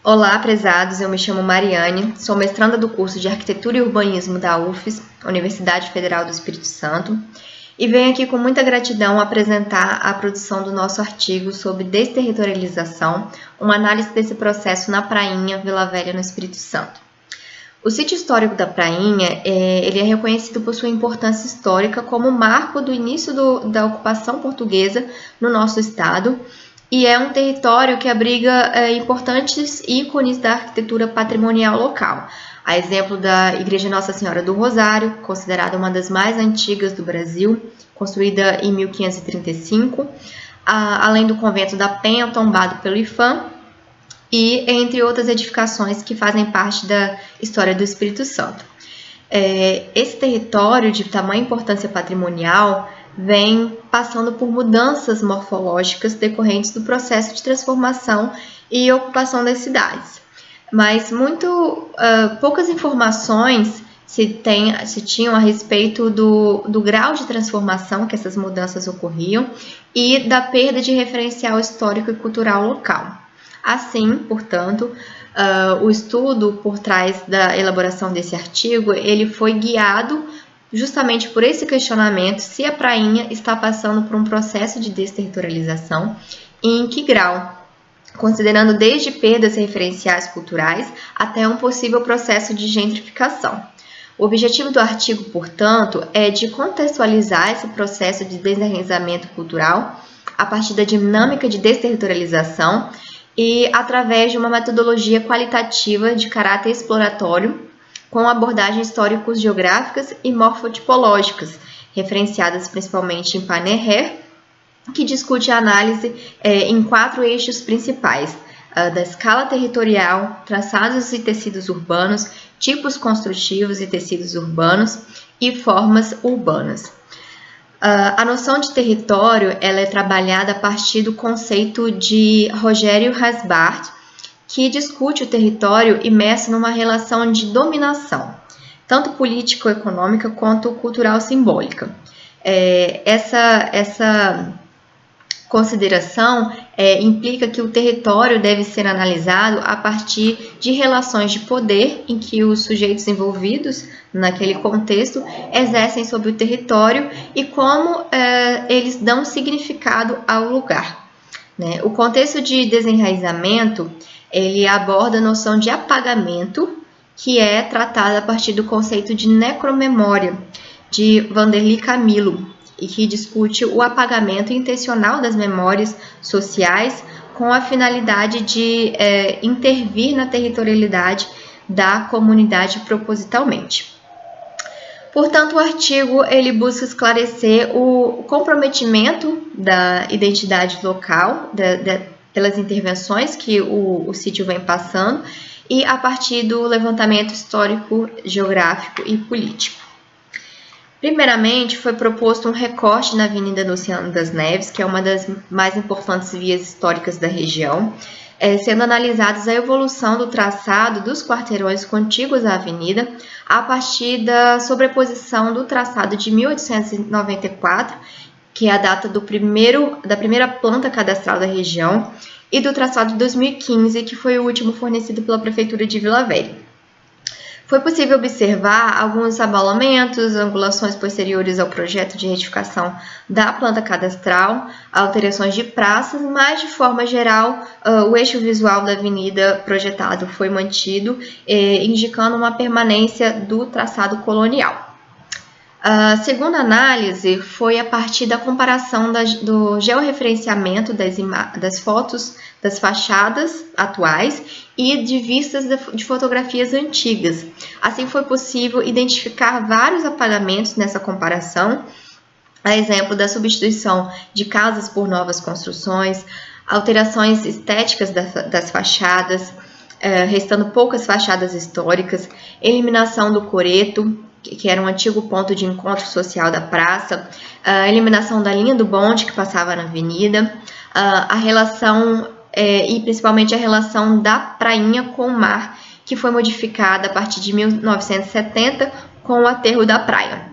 Olá, prezados, eu me chamo Mariane, sou mestranda do curso de Arquitetura e Urbanismo da UFES, Universidade Federal do Espírito Santo, e venho aqui com muita gratidão apresentar a produção do nosso artigo sobre desterritorialização, uma análise desse processo na Prainha, Vila Velha, no Espírito Santo. O sítio histórico da Prainha ele é reconhecido por sua importância histórica como marco do início da ocupação portuguesa no nosso estado, e é um território que abriga importantes ícones da arquitetura patrimonial local. A exemplo da Igreja Nossa Senhora do Rosário, considerada uma das mais antigas do Brasil, construída em 1535, além do Convento da Penha, tombado pelo IFAM, e entre outras edificações que fazem parte da história do Espírito Santo. Esse território de tamanha importância patrimonial vem passando por mudanças morfológicas decorrentes do processo de transformação e ocupação das cidades. Mas poucas informações se tinham a respeito do grau de transformação que essas mudanças ocorriam e da perda de referencial histórico e cultural local. Assim, portanto, o estudo por trás da elaboração desse artigo, ele foi guiado justamente por esse questionamento se a Prainha está passando por um processo de desterritorialização e em que grau, considerando desde perdas referenciais culturais até um possível processo de gentrificação. O objetivo do artigo, portanto, é de contextualizar esse processo de desenraizamento cultural a partir da dinâmica de desterritorialização e através de uma metodologia qualitativa de caráter exploratório, com abordagens histórico-geográficas e morfotipológicas, referenciadas principalmente em Paner, que discute a análise em 4 eixos principais: da escala territorial, traçados e tecidos urbanos, tipos construtivos e tecidos urbanos e formas urbanas. A noção de território ela é trabalhada a partir do conceito de Rogério Hasbart, que discute o território imerso numa relação de dominação, tanto político-econômica quanto cultural-simbólica. Essa consideração implica que o território deve ser analisado a partir de relações de poder em que os sujeitos envolvidos naquele contexto exercem sobre o território e como eles dão significado ao lugar. O contexto de desenraizamento ele aborda a noção de apagamento, que é tratada a partir do conceito de necromemória, de Vanderly Camilo, e que discute o apagamento intencional das memórias sociais com a finalidade de intervir na territorialidade da comunidade propositalmente. Portanto, o artigo ele busca esclarecer o comprometimento da identidade local, pelas intervenções que o sítio vem passando e a partir do levantamento histórico, geográfico e político. Primeiramente, foi proposto um recorte na Avenida Luciano das Neves, que é uma das mais importantes vias históricas da região, sendo analisados a evolução do traçado dos quarteirões contíguos à avenida a partir da sobreposição do traçado de 1894, que é a data da primeira planta cadastral da região, e do traçado de 2015, que foi o último fornecido pela Prefeitura de Vila Velha. Foi possível observar alguns abalamentos, angulações posteriores ao projeto de retificação da planta cadastral, alterações de praças, mas de forma geral o eixo visual da avenida projetado foi mantido, indicando uma permanência do traçado colonial. A segunda análise foi a partir da comparação do georreferenciamento das fotos das fachadas atuais e de vistas de fotografias antigas. Assim foi possível identificar vários apagamentos nessa comparação, a exemplo da substituição de casas por novas construções, alterações estéticas das fachadas, restando poucas fachadas históricas, eliminação do coreto, que era um antigo ponto de encontro social da praça, a eliminação da linha do bonde que passava na avenida, a relação e principalmente a relação da Prainha com o mar, que foi modificada a partir de 1970 com o aterro da praia.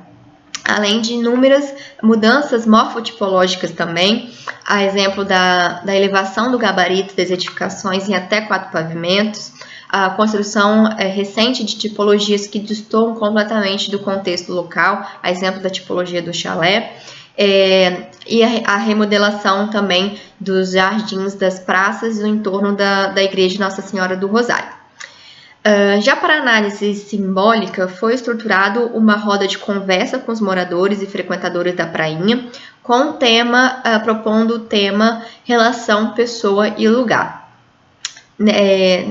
além de inúmeras mudanças morfotipológicas também, a exemplo da elevação do gabarito das edificações em até 4 pavimentos, a construção recente de tipologias que destoam completamente do contexto local, a exemplo da tipologia do chalé, e a remodelação também dos jardins das praças no entorno da igreja de Nossa Senhora do Rosário. Já para análise simbólica, foi estruturado uma roda de conversa com os moradores e frequentadores da prainha, com o tema, propondo o tema relação, pessoa e lugar.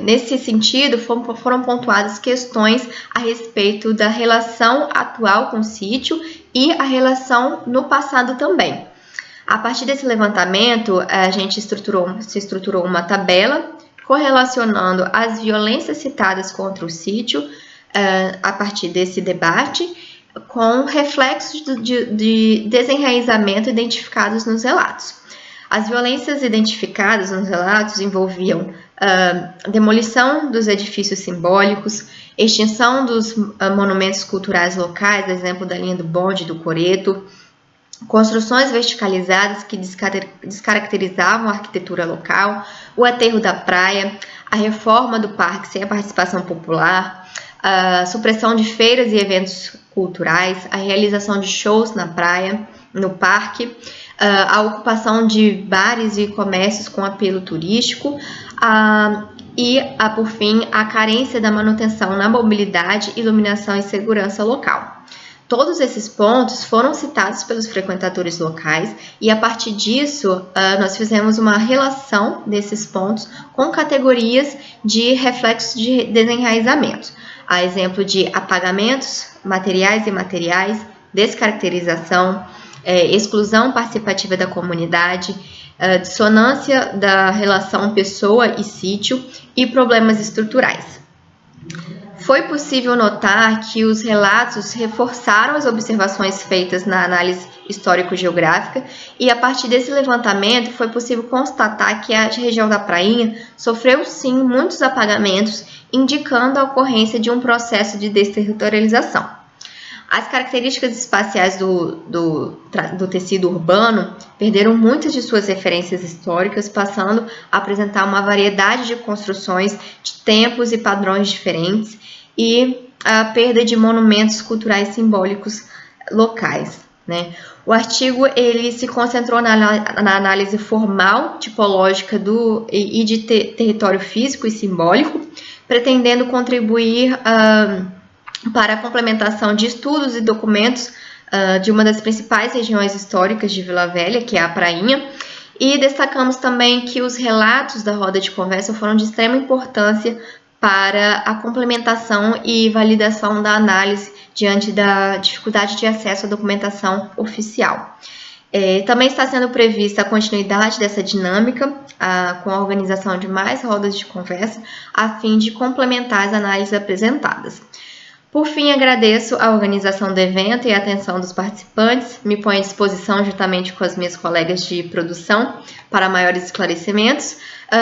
Nesse sentido, foram pontuadas questões a respeito da relação atual com o sítio e a relação no passado também. A partir desse levantamento, a gente se estruturou uma tabela correlacionando as violências citadas contra o sítio a partir desse debate com reflexos de desenraizamento identificados nos relatos. As violências identificadas nos relatos envolviam demolição dos edifícios simbólicos, extinção dos monumentos culturais locais, exemplo da linha do bonde e do coreto, construções verticalizadas que descaracterizavam a arquitetura local, o aterro da praia, a reforma do parque sem a participação popular, a supressão de feiras e eventos culturais, a realização de shows na praia, no parque, a ocupação de bares e comércios com apelo turístico por fim, a carência da manutenção na mobilidade, iluminação e segurança local. Todos esses pontos foram citados pelos frequentadores locais e, a partir disso, nós fizemos uma relação desses pontos com categorias de reflexos de desenraizamento, a exemplo de apagamentos materiais e imateriais, descaracterização, exclusão participativa da comunidade, dissonância da relação pessoa e sítio e problemas estruturais. Foi possível notar que os relatos reforçaram as observações feitas na análise histórico-geográfica e, a partir desse levantamento, foi possível constatar que a região da Prainha sofreu, sim, muitos apagamentos, indicando a ocorrência de um processo de desterritorialização. As características espaciais do tecido urbano perderam muitas de suas referências históricas, passando a apresentar uma variedade de construções de tempos e padrões diferentes e a perda de monumentos culturais simbólicos locais, né? O artigo ele se concentrou na análise formal, tipológica e de território físico e simbólico, pretendendo contribuir para a complementação de estudos e documentos de uma das principais regiões históricas de Vila Velha, que é a Prainha, e destacamos também que os relatos da roda de conversa foram de extrema importância para a complementação e validação da análise diante da dificuldade de acesso à documentação oficial. Também está sendo prevista a continuidade dessa dinâmica com a organização de mais rodas de conversa, a fim de complementar as análises apresentadas. Por fim, agradeço a organização do evento e a atenção dos participantes. Me ponho à disposição, juntamente com as minhas colegas de produção, para maiores esclarecimentos.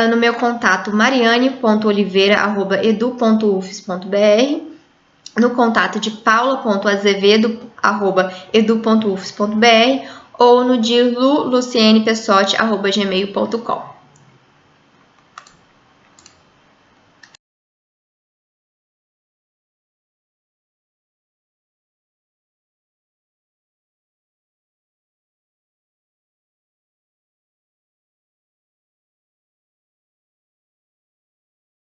No meu contato mariane.oliveira@edu.ufs.br, no contato de paula.azevedo@edu.ufs.br ou no de lucienepessotti@gmail.com.